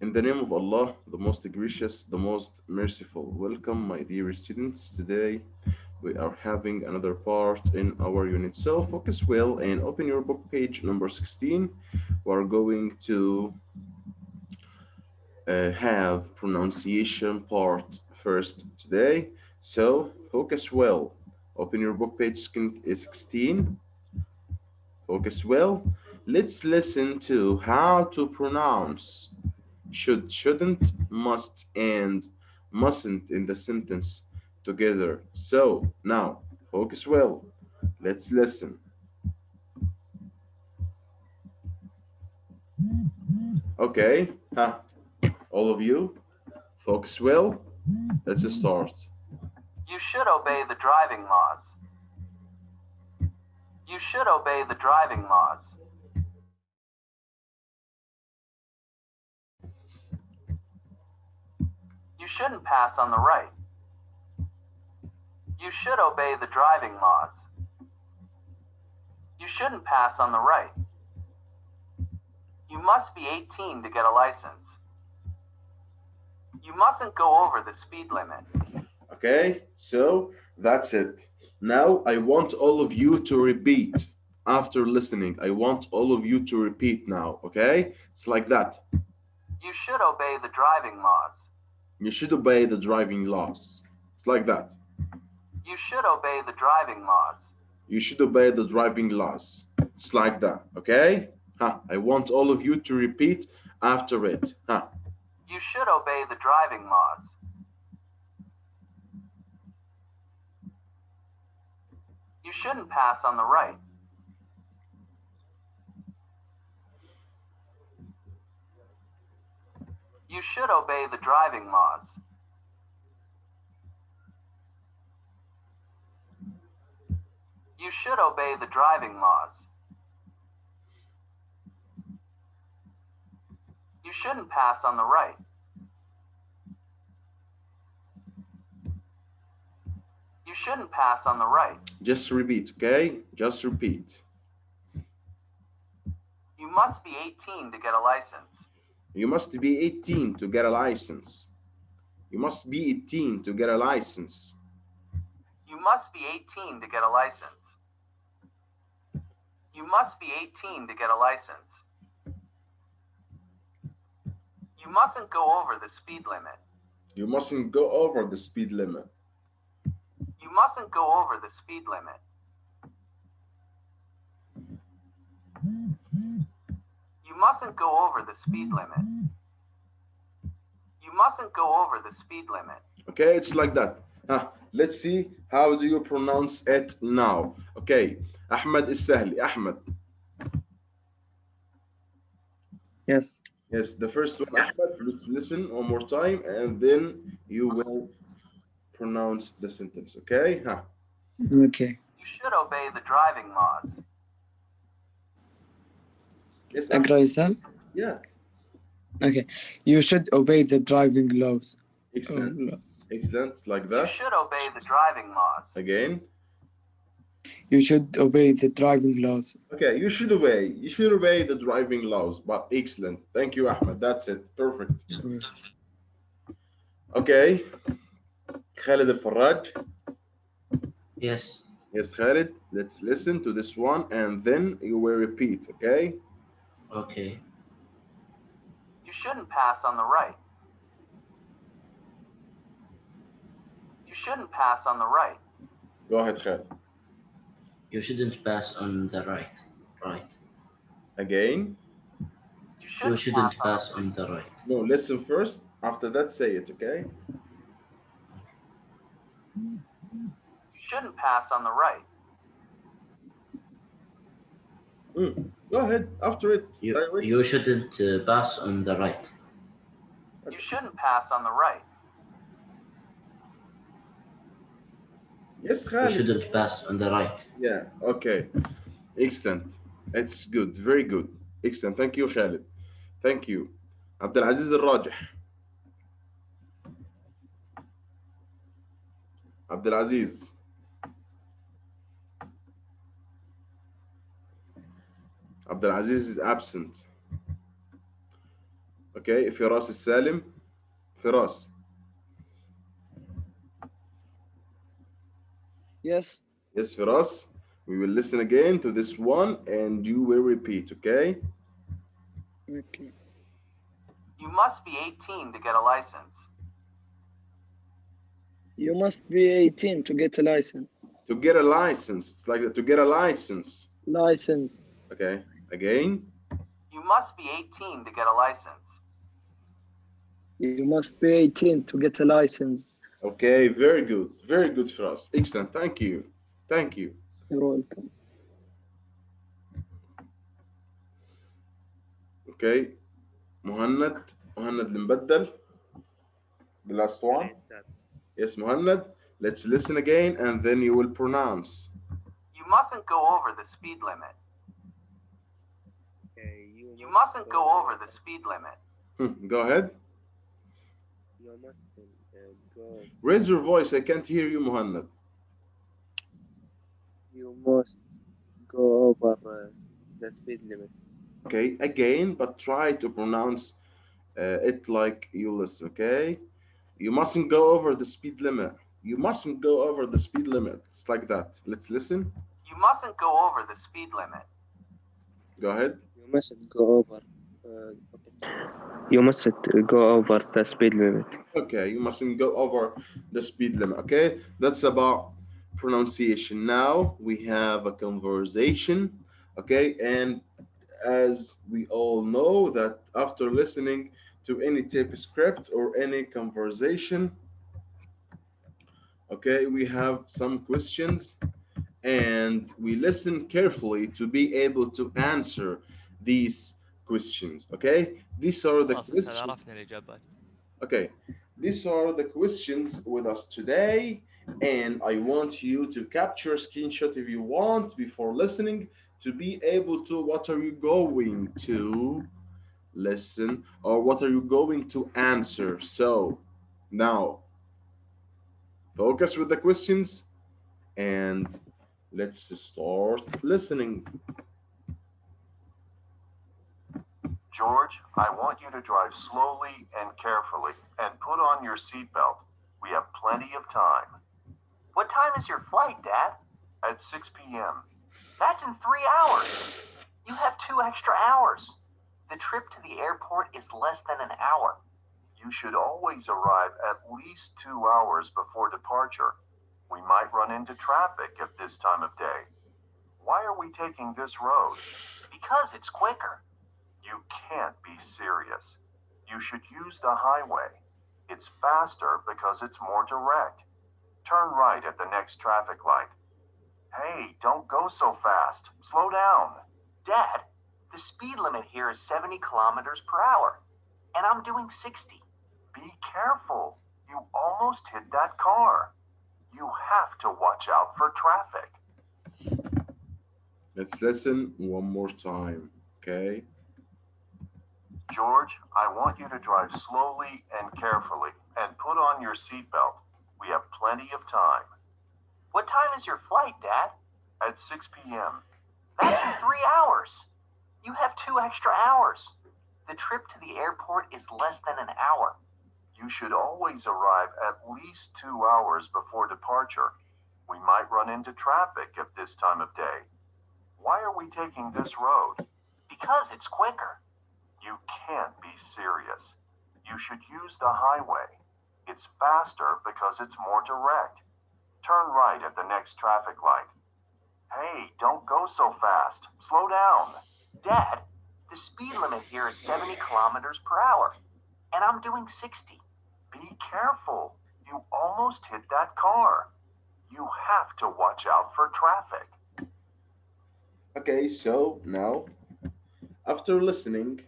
In the name of Allah, the most gracious, the most merciful. Welcome, my dear students. Today we are having another part in our unit. So focus well and open your book page number 16. We are going to have pronunciation part first today. So focus well. Open your book page 16. Focus well. Let's listen to how to pronounce should, shouldn't, must, and mustn't in the sentence together. So now focus well. Let's listen. Okay, all of you, focus well. Let's start. You should obey the driving laws. You should obey the driving laws. You shouldn't pass on the right. You should obey the driving laws. You shouldn't pass on the right. You must be 18 to get a license. You mustn't go over the speed limit. Okay, so that's it. Now I want all of you to repeat after listening. I want all of you to repeat now, okay? It's like that. You should obey the driving laws. You should obey the driving laws. It's like that. You should obey the driving laws. You should obey the driving laws. It's like that, okay? I want all of you to repeat after it. You should obey the driving laws. You shouldn't pass on the right. You should obey the driving laws. You should obey the driving laws. You shouldn't pass on the right. You shouldn't pass on the right. Just repeat, okay? Just repeat. You must be 18 to get a license. You must be 18 to get a license. You must be 18 to get a license. You must be 18 to get a license. You must be 18 to get a license. You mustn't go over the speed limit. You mustn't go over the speed limit. You mustn't go over the speed limit. You mustn't go over the speed limit. You mustn't go over the speed limit. Okay, it's like that. Let's see how do you pronounce it now. Okay, Ahmed Sahli. Ahmed. Yes. Yes, the first one, Ahmed. Let's listen one more time and then you will pronounce the sentence. Okay? Okay. You should obey the driving laws. Yes, أقرأ يسال. Yeah. Okay. You should obey the driving laws. Excellent. laws. Excellent. Like You that. should obey the driving laws. Again. You should obey the driving laws. Okay, you should obey. You should obey the driving laws. But excellent. Thank you, Ahmed. That's it. Perfect. Okay. Khalid Al-Farraj. Yes. Yes, Khalid. Let's listen to this one and then you will repeat, okay? Okay. You shouldn't pass on the right. You shouldn't pass on the right. Go ahead, Khalid. You shouldn't pass on the right. Right. Again. You shouldn't pass on the right. No, listen first. After that, say it, okay? You shouldn't pass on the right. Go ahead. After it. You shouldn't pass on the right. You shouldn't pass on the right. Yes, You Khalid. shouldn't pass on the right. Yeah, okay. Excellent. It's good. Very good. Excellent. Thank you, Khalid. Thank you. عبد العزيز الراجح. عبد العزيز. Abdulaziz is absent. Okay, فراس السالم. فراس. Yes. Yes, Firas. We will listen again to this one and you will repeat, okay? Okay. You must be 18 to get a license. You must be 18 to get a license. To get a license. It's like to get a license. License. Okay, again. You must be 18 to get a license. You must be 18 to get a license. Okay, very good. Very good, Firas. Excellent. Thank you. Thank you. You're welcome. Okay. مهند. مهند المبدل. The last one. Yes, Muhammad. Let's listen again and then you will pronounce. You mustn't go over the speed limit. You mustn't go over the speed limit. Go ahead. You mustn't go. Raise your voice. I can't hear you, Muhammad. You must go over the speed limit. Okay, again, but try to pronounce it like you listen, okay? You mustn't go over the speed limit. You mustn't go over the speed limit. It's like that. Let's listen. You mustn't go over the speed limit. Go ahead. You mustn't go over. You mustn't go over the speed limit. Okay, you mustn't go over the speed limit, okay? That's about pronunciation. Now we have a conversation, okay? And as we all know that after listening to any tape script or any conversation, okay, we have some questions and we listen carefully to be able to answer these questions, okay? These are the خلاص أستاذ questions. عرفنا الإجابات. Okay, these are the questions with us today, and I want you to capture a screenshot if you want before listening to be able to what are you going to listen or what are you going to answer. So now focus with the questions and let's start listening. George, I want you to drive slowly and carefully and put on your seatbelt. We have plenty of time. What time is your flight, Dad? At 6 p.m. That's in 3 hours. You have 2 extra hours. The trip to the airport is less than an hour. You should always arrive at least 2 hours before departure. We might run into traffic at this time of day. Why are we taking this road? Because it's quicker. You can't be serious. You should use the highway. It's faster because it's more direct. Turn right at the next traffic light. Hey, don't go so fast. Slow down. Dad, the speed limit here is 70 kilometers per hour, and I'm doing 60. Be careful. You almost hit that car. You have to watch out for traffic. Let's listen one more time, okay? George, I want you to drive slowly and carefully and put on your seatbelt. We have plenty of time. What time is your flight, Dad? At 6 p.m. That's in 3 hours. You have 2 extra hours. The trip to the airport is less than an hour. You should always arrive at least 2 hours before departure. We might run into traffic at this time of day. Why are we taking this road? Because it's quicker. You can't be serious. You should use the highway. It's faster because it's more direct. Turn right at the next traffic light. Hey, don't go so fast. Slow down. Dad, the speed limit here is 70 kilometers per hour, and I'm doing 60. Be careful. You almost hit that car. You have to watch out for traffic. Okay, so now after listening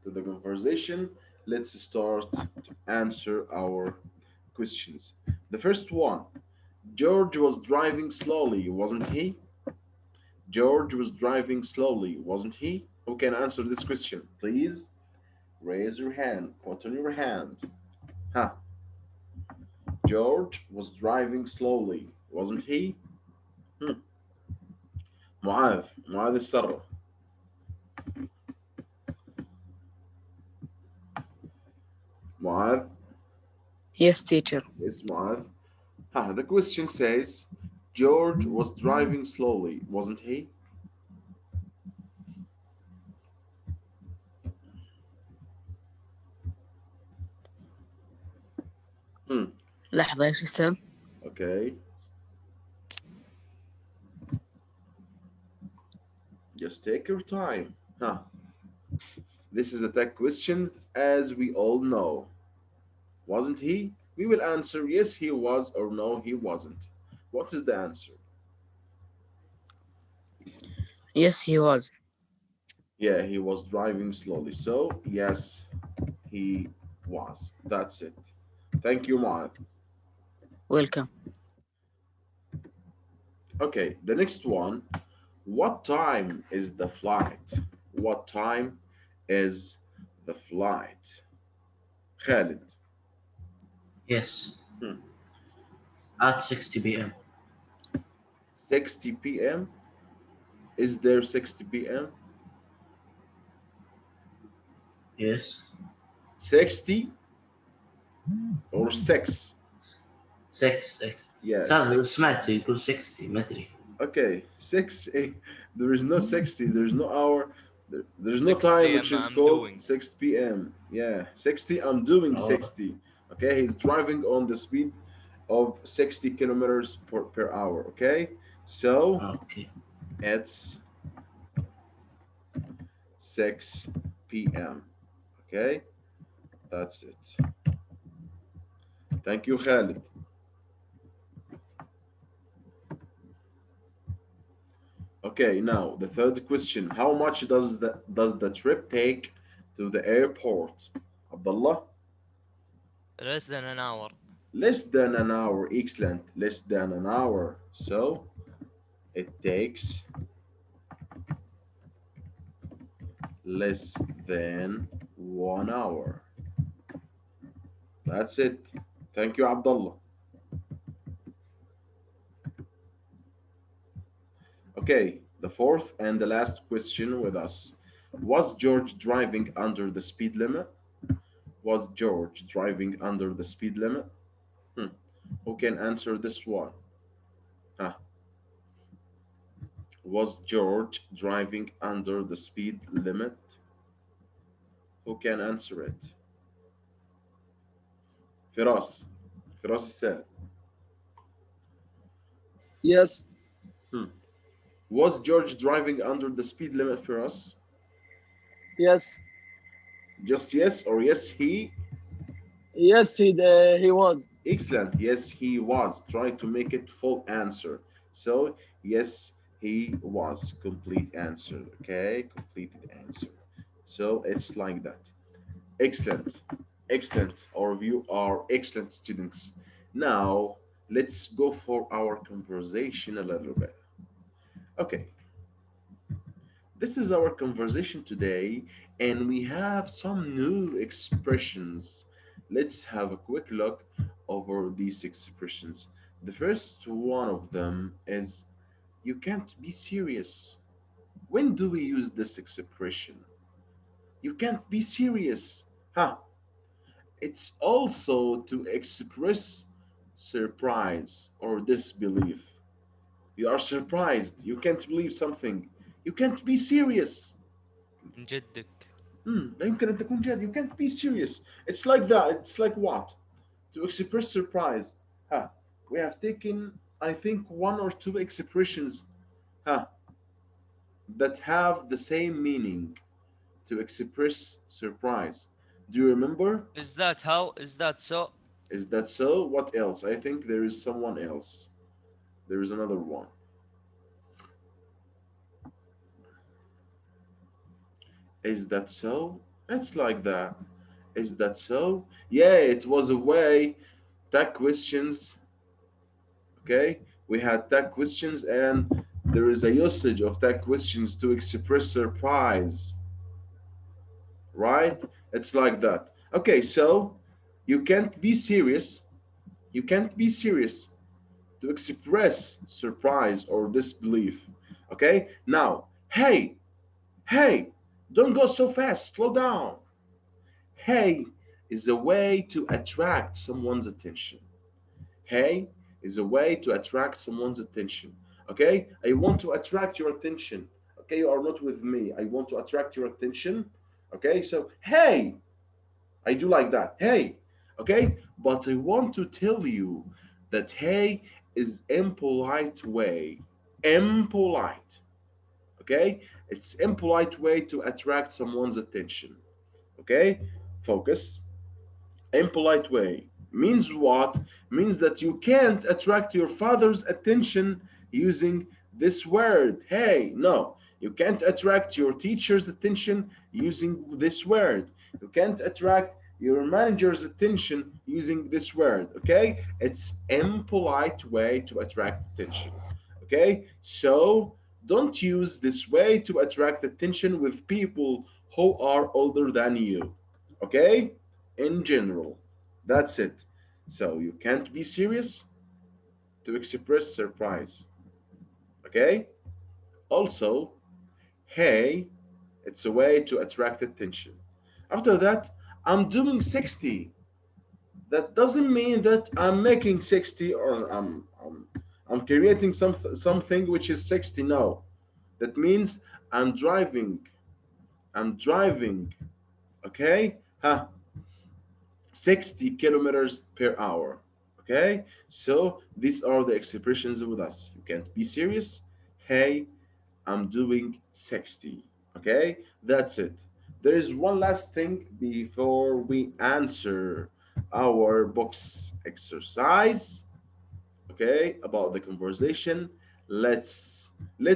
to the conversation, let's start to answer our questions. The first one, George was driving slowly, wasn't he? George was driving slowly, wasn't he? Who can answer this question? Please raise your hand. Put on your hand. Huh. George was driving slowly, wasn't he? معاذ السرة. Mu'adh? Yes, teacher. Yes, Mu'adh. The question says, George was driving slowly, wasn't he? Hmm. لحظة ايش السؤال؟ Okay. Just take your time. This is a tech question, as we all know. Wasn't he? We will answer yes, he was, or no, he wasn't. What is the answer? Yes, he was. Yeah, he was driving slowly. So, yes, he was. That's it. Thank you, Maad. Welcome. Okay, the next one. What time is the flight? What time is the flight? Khalid. Yes, Hmm. at 60 p.m. 60 p.m. Is there 60 p.m.? Yes, 60 or 6? 6. Yes. صار سمعت يقول 60 ما أدري. Okay, 6. There is no 60. There's no hour. There's no 6 time which p.m. is I'm called doing. 6 p.m. Yeah, 60. I'm doing Oh, 60. Okay, he's driving on the speed of 60 kilometers per hour. Okay, so okay. it's 6 p.m. Okay, that's it. Thank you, Khalid. Okay, now the third question. How much does the trip take to the airport? Abdullah? Less than an hour. Less than an hour. Excellent. Less than an hour. So it takes less than 1 hour. That's it. Thank you, Abdullah. Okay, the fourth and the last question with us. Was George driving under the speed limit? Was George driving under the speed limit? Hmm. Who can answer this one? Huh. Was George driving under the speed limit? Who can answer it? Firas. Firas said. Yes. Hmm. Was George driving under the speed limit, Firas? Yes. Just yes or yes he? Yes, he was. Excellent. Yes, he was. Try to make it full answer. So, yes, he was. Complete answer. Okay, completed answer. So it's like that. Excellent. Excellent. Our of you are excellent students. Now, let's go for our conversation a little bit. Okay, this is our conversation today, and we have some new expressions. Let's have a quick look over these expressions. The first one of them is you can't be serious. When do we use this expression? You can't be serious. Huh? It's also to express surprise or disbelief. You are surprised. You can't believe something. You can't be serious. من جدك. لا يمكن أن تكون جاد. You can't be serious. It's like that. It's like what? To express surprise. Huh. We have taken, I think, one or two expressions huh, that have the same meaning to express surprise. Do you remember? Is that how? Is that so? Is that so? What else? I think there is someone else. There is another one. Is that so? It's like that. Is that so? Yeah, it was a way. Tag questions. Okay, we had tag questions, and there is a usage of tag questions to express surprise. Right? It's like that. Okay, so you can't be serious. You can't be serious to express surprise or disbelief. Okay, now, hey, don't go so fast, slow down. Hey, is a way to attract someone's attention. Hey is a way to attract someone's attention. Okay, I want to attract your attention. Okay, you are not with me. I want to attract your attention. Okay, so hey, I do like that. Hey, okay, but I want to tell you that hey is impolite way. Impolite. Okay, it's impolite way to attract someone's attention. Okay, focus. Impolite way means what? Means that you can't attract your father's attention using this word. Hey, no. You can't attract your teacher's attention using this word. You can't attract your manager's attention using this word. Okay? It's impolite way to attract attention. Okay? So don't use this way to attract attention with people who are older than you. Okay? In general. That's it. So you can't be serious to express surprise. Okay? Also, hey, it's a way to attract attention. After that, I'm doing 60. That doesn't mean that I'm making 60 or I'm creating something which is 60. No. That means I'm driving. I'm driving. Okay? Huh? 60 kilometers per hour. Okay, so these are the expressions with us. You can't be serious. Hey, I'm doing 60. Okay, that's it. There is one last thing before we answer our box exercise. Okay, about the conversation. Let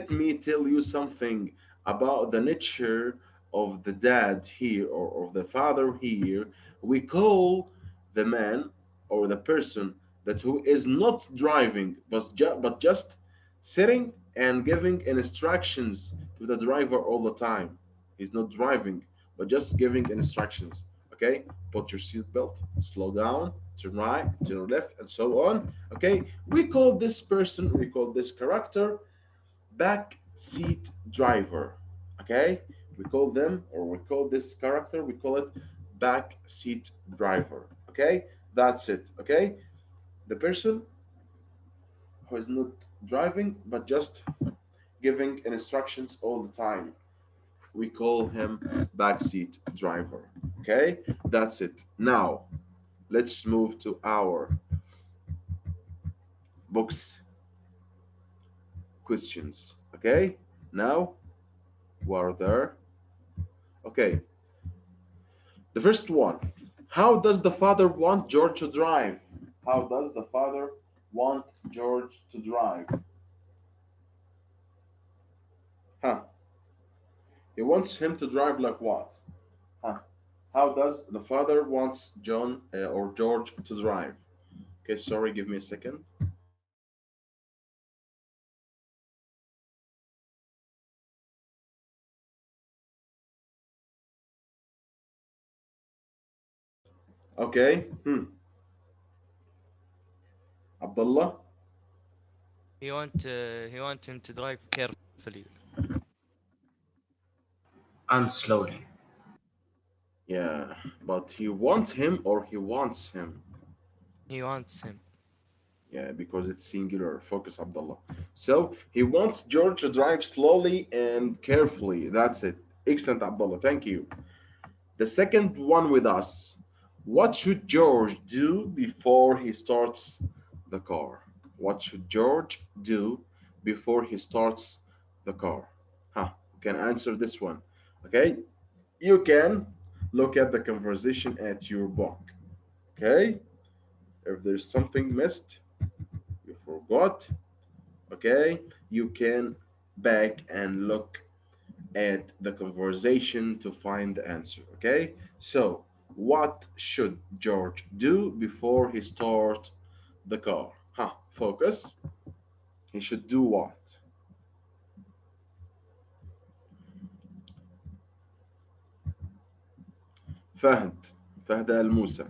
me tell you something about the nature of the dad here or of the father here. We call the man or the person that who is not driving but just sitting and giving instructions to the driver all the time. He's not driving but just giving instructions. Okay, put your seatbelt, slow down, turn right, turn left, and so on. Okay, we call this character back seat driver. Okay, we call them or we call this character, we call it back seat driver. Okay, that's it. Okay, the person who is not driving but just giving instructions all the time, we call him backseat driver. Okay, that's it. Now let's move to our books questions. Okay, now we're there. Okay, the first one. How does the father want George to drive? How does the father want George to drive? Huh? He wants him to drive like what? Huh? How does the father wants John or George to drive? Okay, sorry, give me a second. Okay, Abdullah. he want him to drive carefully. And slowly. Yeah, but he wants him or he wants him. He wants him. Yeah, because it's singular. Focus, Abdullah. So he wants George to drive slowly and carefully. That's it. Excellent, Abdullah. Thank you. The second one with us. What should George do before he starts the car? What should George do before he starts the car? Huh, you can answer this one. Okay? You can look at the conversation at your book. Okay? If there's something missed, you forgot, okay, you can back and look at the conversation to find the answer. Okay, so what should George do before he starts the car? Huh, focus. He should do what? Fahd. Fahd Al Musa.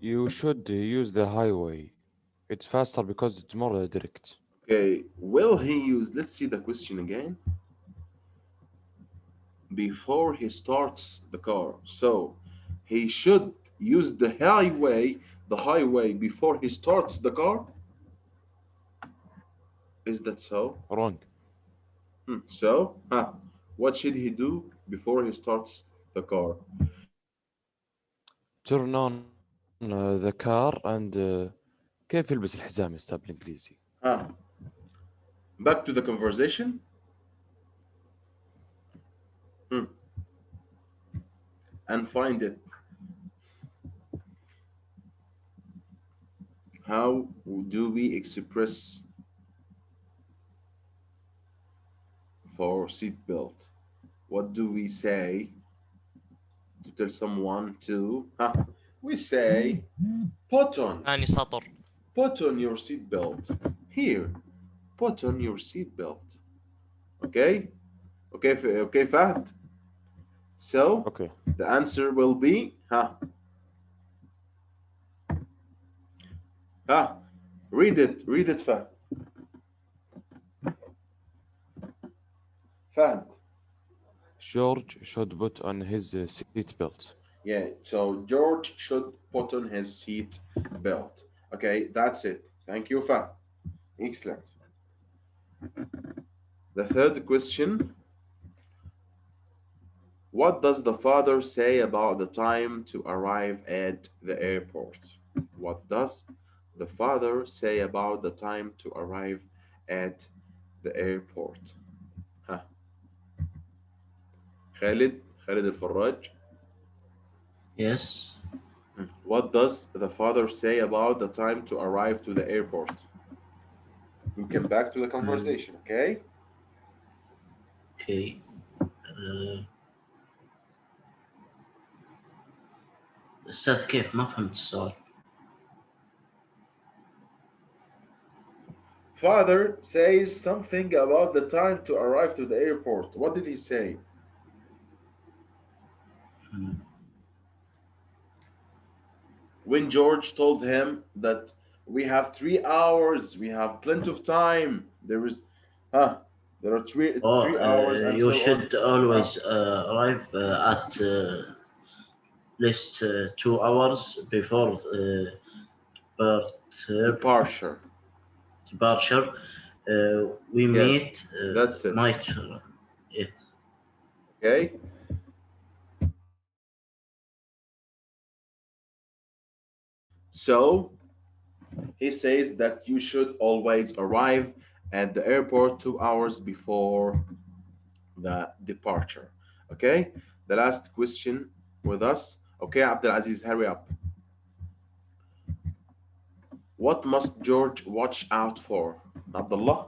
You should use the highway. It's faster because it's more direct. Okay, will he use, let's see the question again. before he starts the car. So he should use the highway before he starts the car. Is that so? Wrong. So, what should he do before he starts the car? Turn on the car and كيف يلبس الحزام يا أستاذ بالإنجليزي؟ Huh. Back to the conversation. Hmm. And find it. How do we express for seatbelt? What do we say to tell someone to? We say, put on, ثاني سطر. put on your seatbelt. Here, put on your seatbelt. Okay? Okay, Fahd? So, Okay. the answer will be, read it, Fahd. Fahd. George should put on his seat belt. Yeah, so George should put on his seat belt. Okay, that's it. Thank you, Fahd. Excellent. The third question. What does the father say about the time to arrive at the airport? What does the father say about the time to arrive at the airport? ها خالد الفراج. Yes. What does the father say about the time to arrive to the airport? We come back to the conversation, okay? Okay. أستاذ كيف ما فهمت السؤال. Father says something about the time to arrive to the airport. What did he say? When George told him that we have 3 hours, we have plenty of time. There are three hours and You so on. should always arrive at least 2 hours before Departure. departure. We Yes, meet that's it. might it. Okay. So he says that you should always arrive at the airport 2 hours before the departure. Okay. The last question with us. Okay, Abdulaziz, hurry up. What must George watch out for? Abdullah?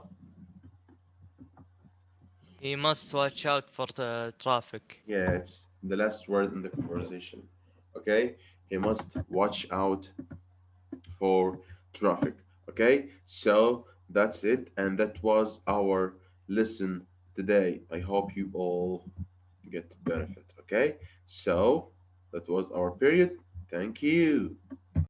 He must watch out for the traffic. Yeah, it's the last word in the conversation. Okay, he must watch out for traffic. Okay, so that's it, and that was our lesson today. I hope you all get benefit. Okay, so that was our period. Thank you.